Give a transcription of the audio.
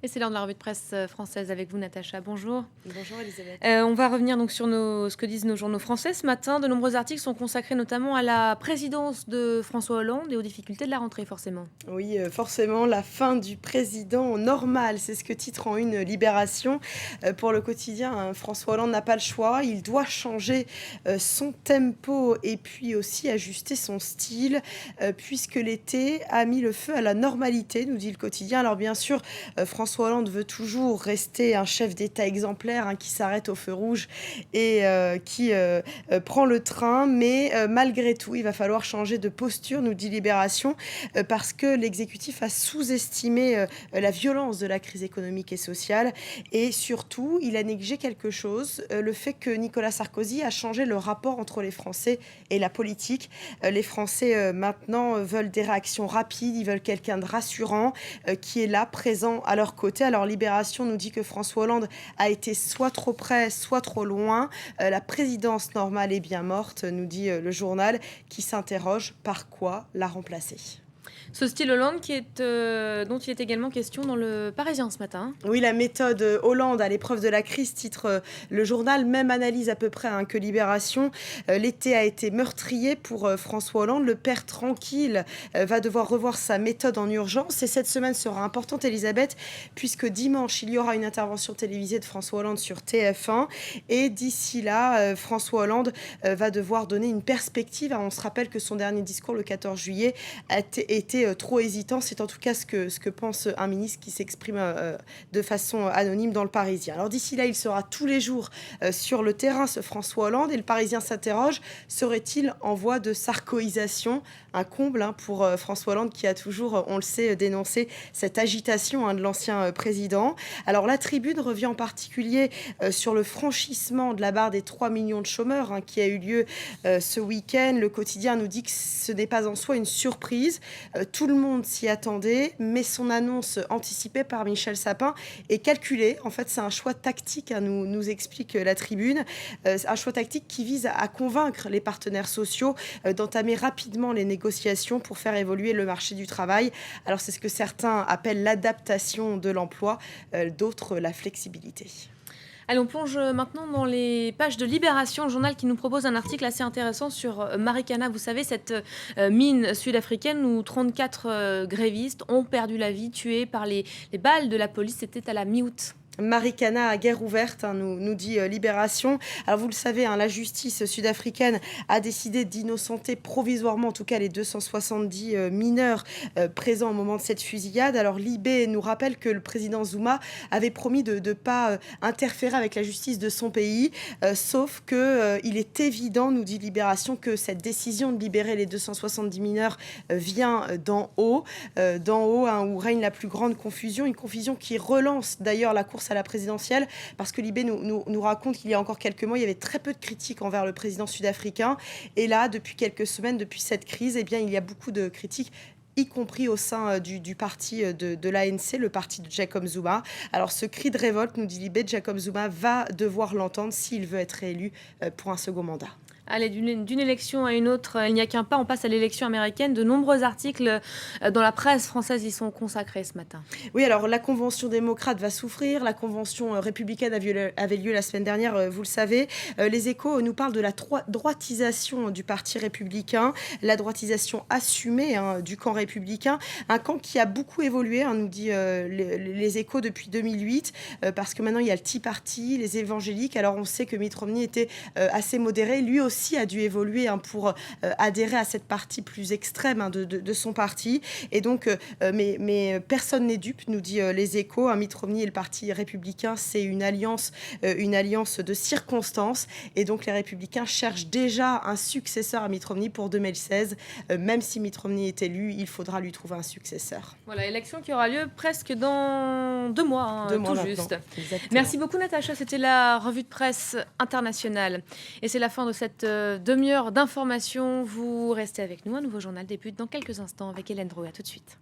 Et c'est l'heure de la revue de presse française avec vous, Natacha. Bonjour. Bonjour Elisabeth. On va revenir donc sur ce que disent nos journaux français ce matin. De nombreux articles sont consacrés notamment à la présidence de François Hollande et aux difficultés de la rentrée, forcément. Oui, forcément, la fin du président normal, c'est ce que titre en une Libération. Pour le quotidien, hein, François Hollande n'a pas le choix. Il doit changer son tempo et puis aussi ajuster son style, puisque l'été a mis le feu à la normalité, nous dit le quotidien. Alors bien sûr, François Hollande veut toujours rester un chef d'État exemplaire, hein, qui s'arrête au feu rouge et qui prend le train. Mais malgré tout, il va falloir changer de posture, nous dit Libération, parce que l'exécutif a sous-estimé la violence de la crise économique et sociale. Et surtout, il a négligé quelque chose, le fait que Nicolas Sarkozy a changé le rapport entre les Français et la politique. Les Français, maintenant, veulent des réactions rapides, ils veulent quelqu'un de rassurant, qui est là, présent à leur côté. Alors, Libération nous dit que François Hollande a été soit trop près, soit trop loin. La présidence normale est bien morte, nous dit le journal, qui s'interroge par quoi la remplacer. Ce style Hollande dont il est également question dans le Parisien ce matin. Oui, la méthode Hollande à l'épreuve de la crise, titre le journal. Même analyse à peu près, hein, que Libération. L'été a été meurtrier pour François Hollande. Le père tranquille va devoir revoir sa méthode en urgence. Et cette semaine sera importante, Elisabeth, puisque dimanche, il y aura une intervention télévisée de François Hollande sur TF1. Et d'ici là, François Hollande va devoir donner une perspective. On se rappelle que son dernier discours, le 14 juillet, a été trop hésitant. C'est en tout cas ce que pense un ministre qui s'exprime de façon anonyme dans le Parisien. Alors d'ici là, il sera tous les jours sur le terrain, ce François Hollande, et le Parisien s'interroge, serait-il en voie de sarkoïsation? Un comble, hein, pour François Hollande, qui a toujours, on le sait, dénoncé cette agitation, hein, de l'ancien président. Alors la Tribune revient en particulier sur le franchissement de la barre des 3 millions de chômeurs, hein, qui a eu lieu ce week-end. Le quotidien nous dit que ce n'est pas en soi une surprise. Tout le monde s'y attendait, mais son annonce anticipée par Michel Sapin est calculée. En fait, c'est un choix tactique, hein, nous explique la Tribune. Un choix tactique qui vise à convaincre les partenaires sociaux d'entamer rapidement les négociations pour faire évoluer le marché du travail. Alors, c'est ce que certains appellent l'adaptation de l'emploi, d'autres la flexibilité. Allez, on plonge maintenant dans les pages de Libération, le journal qui nous propose un article assez intéressant sur Marikana. Vous savez, cette mine sud-africaine où 34 grévistes ont perdu la vie, tués par les balles de la police. C'était à la mi-août. Marikana à guerre ouverte, hein, nous dit Libération. Alors vous le savez, hein, la justice sud-africaine a décidé d'innocenter provisoirement, en tout cas les 270 mineurs présents au moment de cette fusillade. Alors Libé nous rappelle que le président Zuma avait promis de ne pas interférer avec la justice de son pays, sauf que il est évident, nous dit Libération, que cette décision de libérer les 270 mineurs vient d'en haut, hein, où règne la plus grande confusion, une confusion qui relance d'ailleurs la course à la présidentielle, parce que Libé nous raconte qu'il y a encore quelques mois, il y avait très peu de critiques envers le président sud-africain. Et là, depuis quelques semaines, depuis cette crise, eh bien, il y a beaucoup de critiques, y compris au sein du parti de l'ANC, le parti de Jacob Zuma. Alors ce cri de révolte, nous dit Libé, Jacob Zuma va devoir l'entendre s'il veut être réélu pour un second mandat. Allez, d'une élection à une autre, il n'y a qu'un pas, on passe à l'élection américaine. De nombreux articles dans la presse française y sont consacrés ce matin. Oui, alors la convention démocrate va souffrir, la convention républicaine avait lieu la semaine dernière, vous le savez. Les Échos nous parlent de la droitisation du parti républicain, la droitisation assumée, hein, du camp républicain, un camp qui a beaucoup évolué, hein, nous dit les Échos depuis 2008, parce que maintenant il y a le Tea Party, les évangéliques. Alors on sait que Mitt Romney était assez modéré, lui aussi a dû évoluer, hein, pour adhérer à cette partie plus extrême, hein, de son parti. Et donc, mais personne n'est dupe, nous dit les Échos. Hein, Mitt Romney et le parti républicain, c'est une alliance de circonstances. Et donc, les républicains cherchent déjà un successeur à Mitt Romney pour 2016. Même si Mitt Romney est élu, il faudra lui trouver un successeur. Voilà, élection qui aura lieu presque dans 2 mois, hein, 2 mois tout maintenant. juste. Exactement. Merci beaucoup, Natacha. C'était la revue de presse internationale. Et c'est la fin de cette demi-heure d'information. Vous restez avec nous. Un nouveau journal débute dans quelques instants avec Hélène Drouet. À tout de suite.